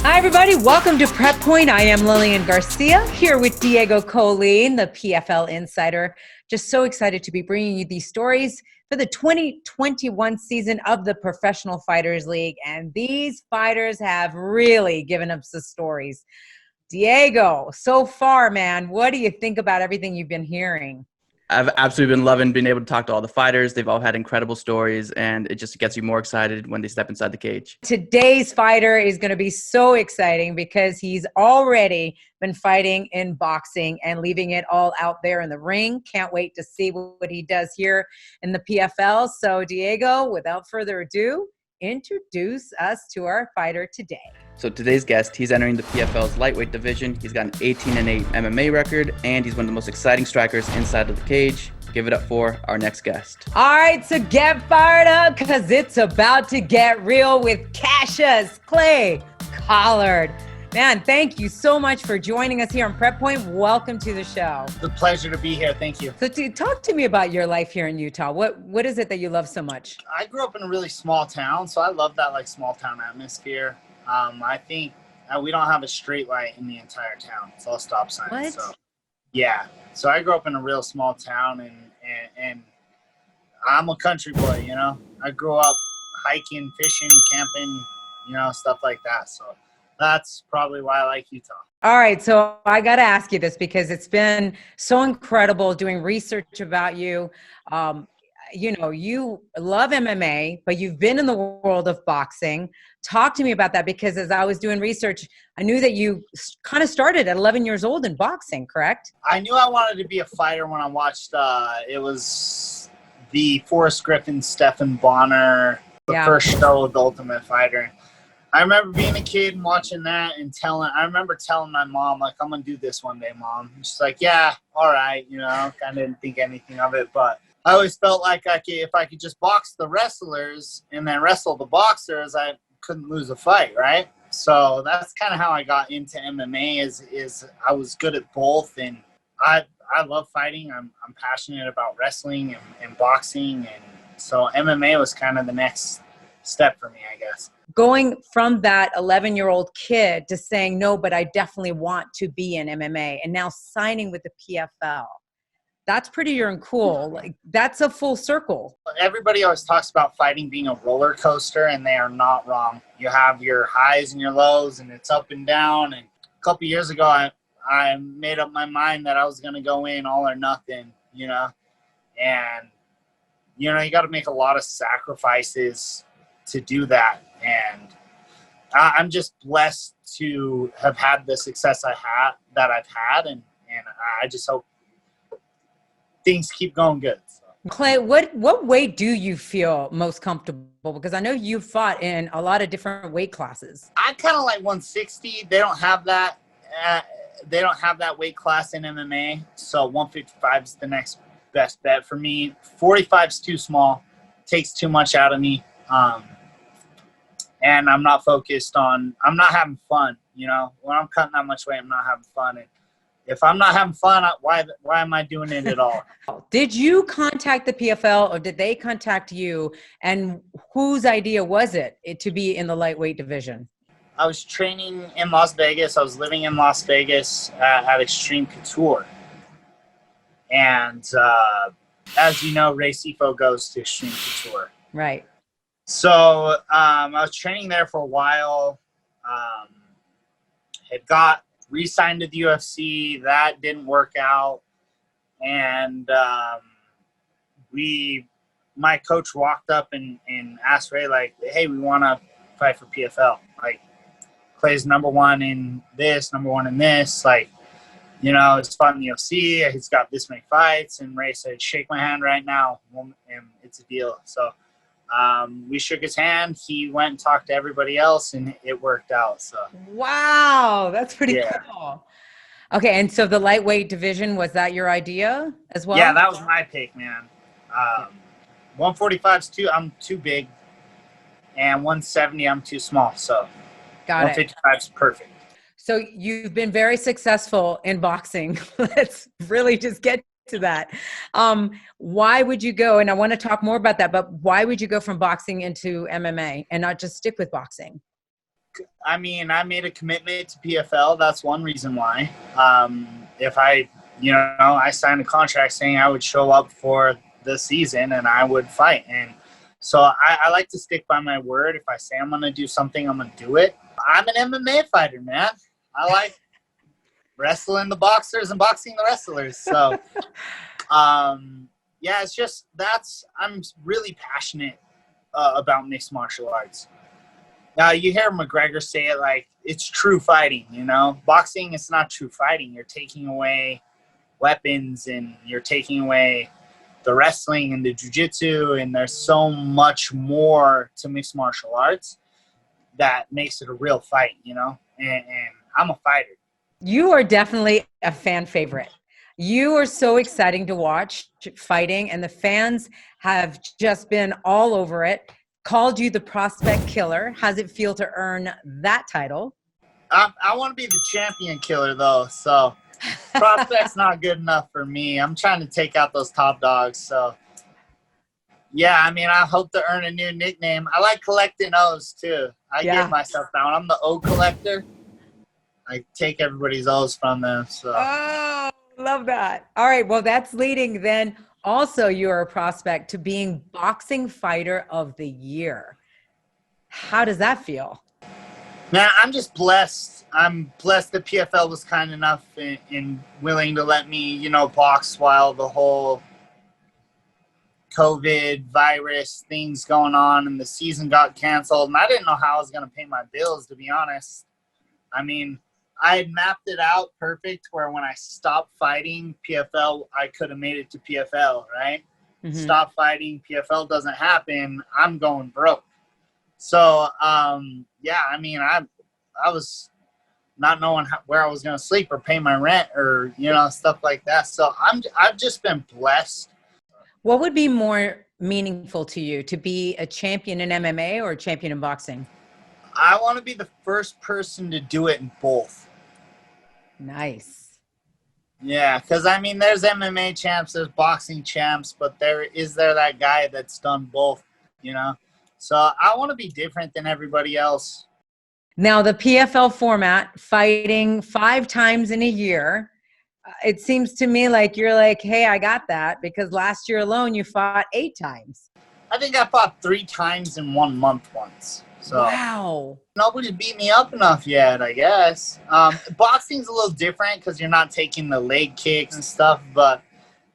Hi, everybody. Welcome to Prep Point. I am Lilian Garcia here with Diego Colleen, the PFL Insider. Just so excited to be bringing you these stories for the 2021 season of the Professional Fighters League. And these fighters have really given us the stories. Diego, so far, man, what do you think about everything you've been hearing? I've absolutely been loving being able to talk to all the fighters. They've all had incredible stories, and it just gets you more excited when they step inside the cage. Today's fighter is going to be so exciting because he's already been fighting in boxing and leaving it all out there in the ring. Can't wait to see what he does here in the PFL. So, Diego, without further ado, introduce us to our fighter today. So today's guest, he's entering the PFL's lightweight division. He's got an 18-8 MMA record, and he's one of the most exciting strikers inside of the cage. Give it up for our next guest. All right, so get fired up because it's about to get real with Cassius Clay Collard. Man, thank you so much for joining us here on Prep Point. Welcome to the show. It's a pleasure to be here. Thank you. So talk to me about your life here in Utah. What is it that you love so much? I grew up in a really small town, so I love that small town atmosphere. I think we don't have a straight light in the entire town. It's all stop signs. What? So, yeah. So I grew up in a real small town, and I'm a country boy, you know. I grew up hiking, fishing, camping, stuff like that. So that's probably why I like Utah. All right, so I got to ask you this because it's been so incredible doing research about you. You love MMA, but you've been in the world of boxing. Talk to me about that because as I was doing research, I knew that you kind of started at 11 years old in boxing, correct? I knew I wanted to be a fighter when I watched, it was the Forrest Griffin, Stephan Bonner, the first show of The Ultimate Fighter. I remember being a kid and watching that and I remember telling my mom, I'm going to do this one day, Mom. And she's like, yeah, all right, kind of didn't think anything of it, but I always felt like if I could just box the wrestlers and then wrestle the boxers, I couldn't lose a fight, right? So that's kind of how I got into MMA is I was good at both, and I love fighting. I'm passionate about wrestling and boxing, and so MMA was kind of the next step for me, I guess. Going from that 11-year-old kid to saying, no, but I definitely want to be in MMA, and now signing with the PFL. That's pretty darn cool. That's a full circle. Everybody always talks about fighting being a roller coaster, and they are not wrong. You have your highs and your lows, and it's up and down. And a couple years ago, I made up my mind that I was going to go in all or nothing, And, you got to make a lot of sacrifices to do that. And I'm just blessed to have had the success I've had. And I just hope things keep going good. So. Clay, what weight do you feel most comfortable? Because I know you fought in a lot of different weight classes. I kind of like 160. They don't have that. They don't have that weight class in MMA. So 155 is the next best bet for me. 45 is too small. Takes too much out of me. And I'm not focused on. I'm not having fun. When I'm cutting that much weight, I'm not having fun. And if I'm not having fun, why am I doing it at all? Did you contact the PFL or did they contact you? And whose idea was it to be in the lightweight division? I was training in Las Vegas. I was living in Las Vegas at Extreme Couture. And as you know, Ray Sifo goes to Extreme Couture. Right. So I was training there for a while. Had got re-signed to the UFC. That didn't work out. And my coach walked up and asked Ray, hey, we want to fight for PFL. Clay's number one in this, number one in this. He's fought in the UFC. He's got this many fights. And Ray said, shake my hand right now. And it's a deal. So we shook his hand. He went and talked to everybody else, and it worked out. So wow, that's pretty cool. Okay, and so the lightweight division, was that your idea as well? Yeah, that was my pick, man. 145's I'm too big, and 170 I'm too small. So got it. 155's perfect. So you've been very successful in boxing. Let's really just get to that. Why would you go, and I want to talk more about that, but why would you go from boxing into MMA and not just stick with boxing? I mean, I made a commitment to PFL. That's one reason why. If I, I signed a contract saying I would show up for the season and I would fight. And so I like to stick by my word. If I say I'm going to do something, I'm going to do it. I'm an MMA fighter, man. I like wrestling the boxers and boxing the wrestlers. So, yeah, it's just I'm really passionate about mixed martial arts. You hear McGregor say it like it's true fighting, Boxing is not true fighting. You're taking away weapons and you're taking away the wrestling and the jiu-jitsu, and there's so much more to mixed martial arts that makes it a real fight, and I'm a fighter. You are definitely a fan favorite. You are so exciting to watch fighting, and the fans have just been all over it. Called you the prospect killer. How's it feel to earn that title? I want to be the champion killer, though, so prospect's not good enough for me. I'm trying to take out those top dogs, so yeah, I mean, I hope to earn a new nickname. I like collecting O's, too. I give myself down. I'm the O collector. I take everybody's O's from them, so. Oh, love that. All right, well, that's leading then. Also, you're a prospect to being Boxing Fighter of the Year. How does that feel? Man, I'm just blessed. I'm blessed that PFL was kind enough and willing to let me, box while the whole COVID virus things going on and the season got canceled. And I didn't know how I was going to pay my bills, to be honest. I mean, I had mapped it out perfect where when I stopped fighting PFL, I could have made it to PFL, right? Mm-hmm. Stop fighting, PFL doesn't happen, I'm going broke. So, yeah, I mean, I was not knowing where I was going to sleep or pay my rent or, stuff like that. So I've just been blessed. What would be more meaningful to you, to be a champion in MMA or a champion in boxing? I want to be the first person to do it in both. Nice. Yeah, because, I mean, there's MMA champs, there's boxing champs, but there that guy that's done both, So I want to be different than everybody else. Now, the PFL format, fighting 5 times in a year, it seems to me like you're like, hey, I got that, because last year alone you fought 8 times. I think I fought 3 times in 1 month once. So wow. Nobody beat me up enough yet, I guess. Boxing's a little different because you're not taking the leg kicks and stuff. But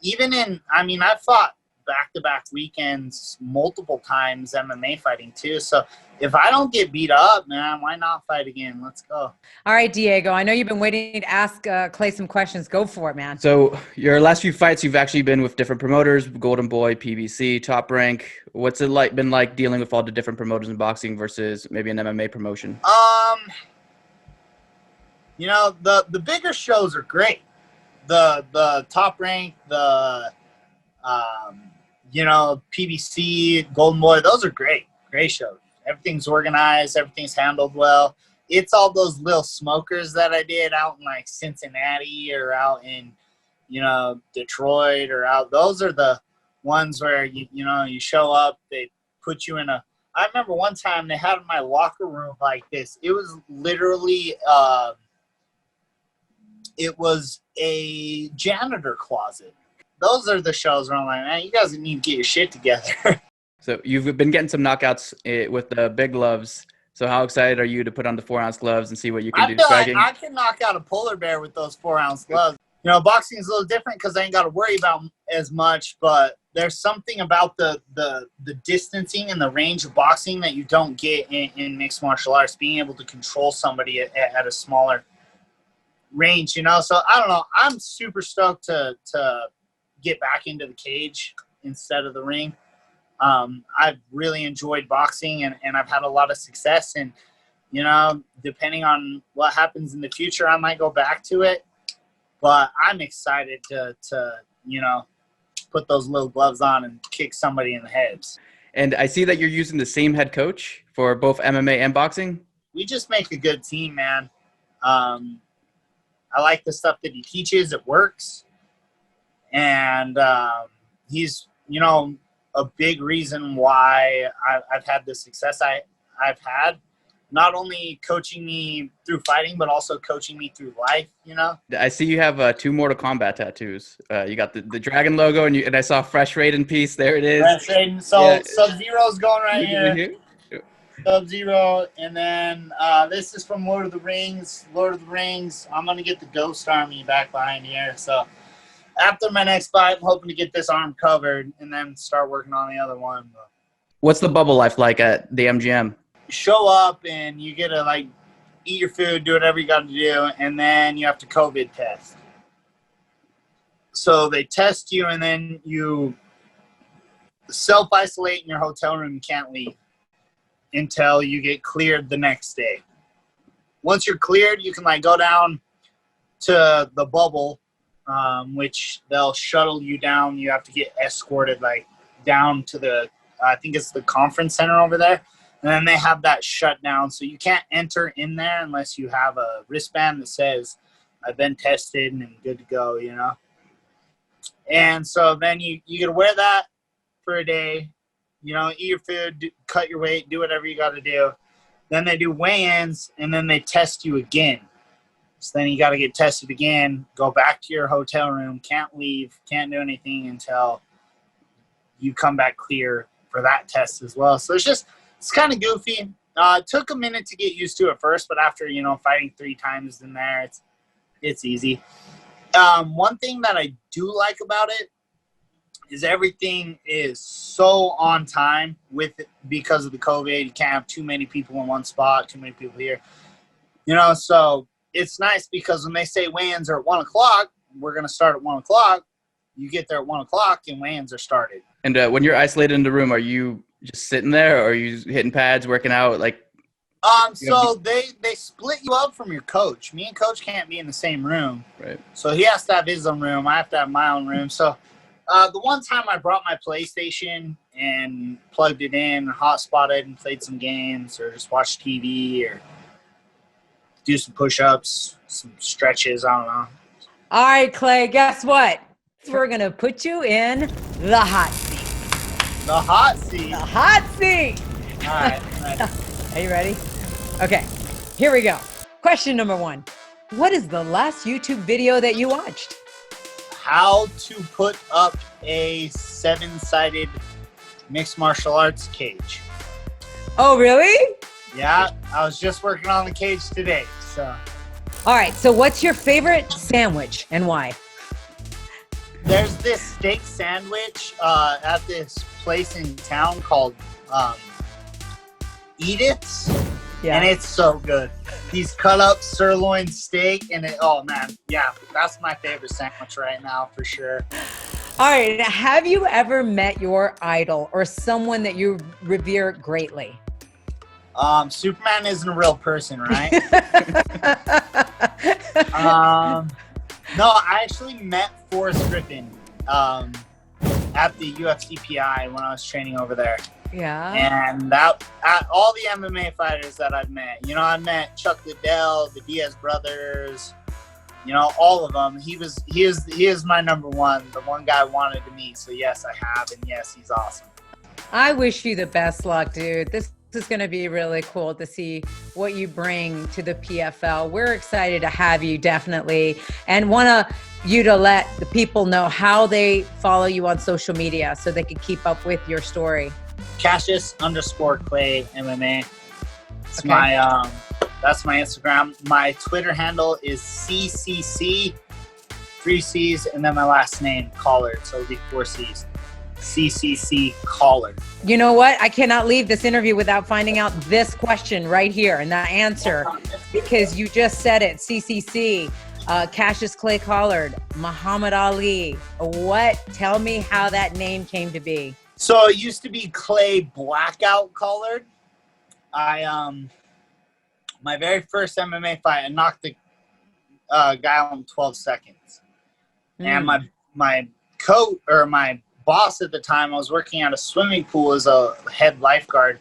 I fought back-to-back weekends multiple times MMA fighting too. So if I don't get beat up, man, why not fight again? Let's go. All right, Diego, I know you've been waiting to ask Clay some questions. Go for it, man. So your last few fights, you've actually been with different promoters, Golden Boy, PBC, Top Rank. What's it been like dealing with all the different promoters in boxing versus maybe an MMA promotion? The bigger shows are great. The Top Rank, the PBC, Golden Boy, those are great shows. Everything's organized, everything's handled well. It's all those little smokers that I did out in like Cincinnati or out in, Detroit or out. Those are the ones where you show up, they put you in I remember one time they had my locker room like this. It was literally, it was a janitor closet. Those are the shows where I'm like, man, you guys need to get your shit together. So you've been getting some knockouts with the big gloves. So how excited are you to put on the 4-ounce gloves and see what you can do striking? I can knock out a polar bear with those 4-ounce gloves. Boxing is a little different because I ain't got to worry about as much, but there's something about the distancing and the range of boxing that you don't get in mixed martial arts, being able to control somebody at a smaller range, So I don't know. I'm super stoked to get back into the cage instead of the ring. I've really enjoyed boxing and I've had a lot of success, and depending on what happens in the future, I might go back to it, but I'm excited to put those little gloves on and kick somebody in the heads. And I see that you're using the same head coach for both MMA and boxing. We just make a good team, man. I like the stuff that he teaches. It works. And he's, a big reason why I've had the success I've had. not only coaching me through fighting, but also coaching me through life, you know? I see you have 2 Mortal Kombat tattoos. You got the dragon logo, and I saw Fresh Raid in Peace. There it is. Fresh Raid. So Yeah. Sub-Zero's going right here. Yep. Sub-Zero. And then this is from Lord of the Rings. Lord of the Rings. I'm going to get the Ghost Army back behind here. So after my next fight, I'm hoping to get this arm covered and then start working on the other one. What's the bubble life like at the MGM? Show up and you get to like eat your food, do whatever you got to do, and then you have to COVID test. So they test you and then you self-isolate in your hotel room and can't leave until you get cleared the next day. Once you're cleared, you can like go down to the bubble, which they'll shuttle you down. You have to get escorted like down to the, I think it's the conference center over there. And then they have that shut down. So you can't enter in there unless you have a wristband that says, I've been tested and I'm good to go, you know? And so then you get to wear that for a day, you know, eat your food, cut your weight, do whatever you got to do. Then they do weigh-ins and then they test you again. So then you got to get tested again, go back to your hotel room, can't leave, can't do anything until you come back clear for that test as well. So it's kind of goofy. It took a minute to get used to at first, but after, you know, fighting 3 times in there, it's easy. One thing that I do like about it is everything is so on time with it because of the COVID. You can't have too many people in one spot, too many people here. You know, so it's nice because when they say weigh-ins are at 1 o'clock, we're going to start at 1 o'clock. You get there at 1 o'clock and weigh-ins are started. And when you're isolated in the room, are you just sitting there, or are you hitting pads, working out? Like, so they split you up from your coach. Me and coach can't be in the same room. Right. So he has to have his own room. I have to have my own room. So the one time I brought my PlayStation and plugged it in, hotspotted and played some games or just watched TV or do some push-ups, some stretches. I don't know. All right, Clay, guess what? We're going to put you in the hot seat. The hot seat. The hot seat. All right. Are you ready? Okay, here we go. Question number 1. What is the last YouTube video that you watched? How to put up a 7-sided mixed martial arts cage. Oh, really? Yeah, I was just working on the cage today. So. All right, so what's your favorite sandwich and why? There's this steak sandwich at this place in town called Edith's, and it's so good. These cut up sirloin steak, and oh man, yeah, that's my favorite sandwich right now for sure. All right, have you ever met your idol or someone that you revere greatly? Superman isn't a real person, right? No, I actually met Forrest Griffin at the UFC PI when I was training over there. Yeah. And all the MMA fighters that I've met, you know, I met Chuck Liddell, the Diaz brothers, you know, all of them. He is my number one, the one guy I wanted to meet. So yes, I have, and yes, he's awesome. I wish you the best luck, dude. This is going to be really cool to see what you bring to the PFL. We're excited to have you, definitely, and want you to let the people know how they follow you on social media so they can keep up with your story. Cassius_Clay MMA. It's Okay. my that's my Instagram. My Twitter handle is CCC, 3 C's, and then my last name, Collard. So it'll be 4 C's. CCC Collard. You know what? I cannot leave this interview without finding out this question right here and the answer, because you just said it. CCC, Cassius Clay Collard, Muhammad Ali. Tell me how that name came to be. So it used to be Clay Blackout Collard. My very first MMA fight, I knocked the guy out in 12 seconds. And my coach, or my boss at the time, I was working at a swimming pool as a head lifeguard.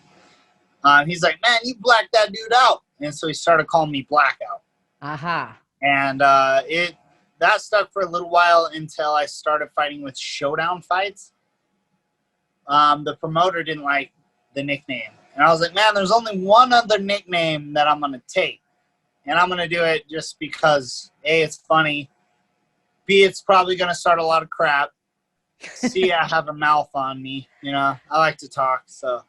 He's like, man, you blacked that dude out. And so he started calling me Blackout. Aha. And that stuck for a little while until I started fighting with Showdown Fights. The promoter didn't like the nickname. And I was like, man, there's only one other nickname that I'm going to take. And I'm going to do it just because, A, it's funny. B, it's probably going to start a lot of crap. C, I have a mouth on me. You know, I like to talk. So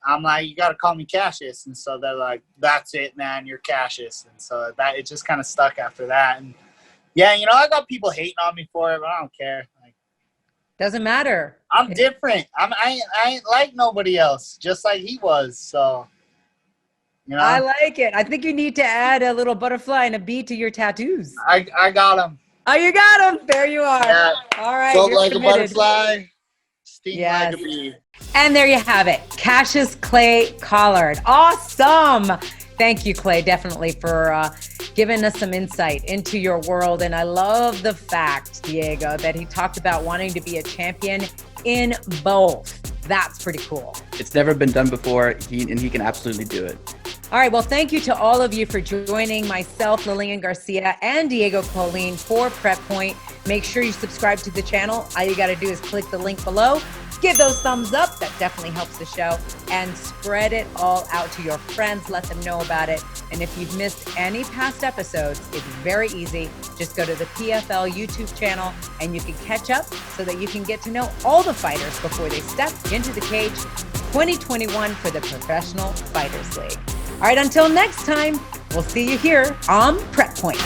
I'm like, you got to call me Cassius. And so they're like, that's it, man. You're Cassius. And so that it just kind of stuck after that. And, yeah, you know, I got people hating on me for it, but I don't care. Like, doesn't matter. I'm different. I ain't like nobody else, just like he was. So, you know. I like it. I think you need to add a little butterfly and a bee to your tattoos. I got him. Oh, you got him. There you are. Yeah. All right. Float You're like committed. a butterfly, sting Yes. like a bee. And there you have it. Cassius Clay Collard. Awesome. Thank you, Clay, definitely for giving us some insight into your world. And I love the fact, Diego, that he talked about wanting to be a champion in both. That's pretty cool. It's never been done before, and he can absolutely do it. All right. Well, thank you to all of you for joining myself, Lilian Garcia, and Diego Colleen for Prep Point. Make sure you subscribe to the channel. All you got to do is click the link below. Give those thumbs up. That definitely helps the show. And spread it all out to your friends. Let them know about it. And if you've missed any past episodes, it's very easy. Just go to the PFL YouTube channel and you can catch up so that you can get to know all the fighters before they step into the cage 2021 for the Professional Fighters League. All right, until next time, we'll see you here on Prep Point.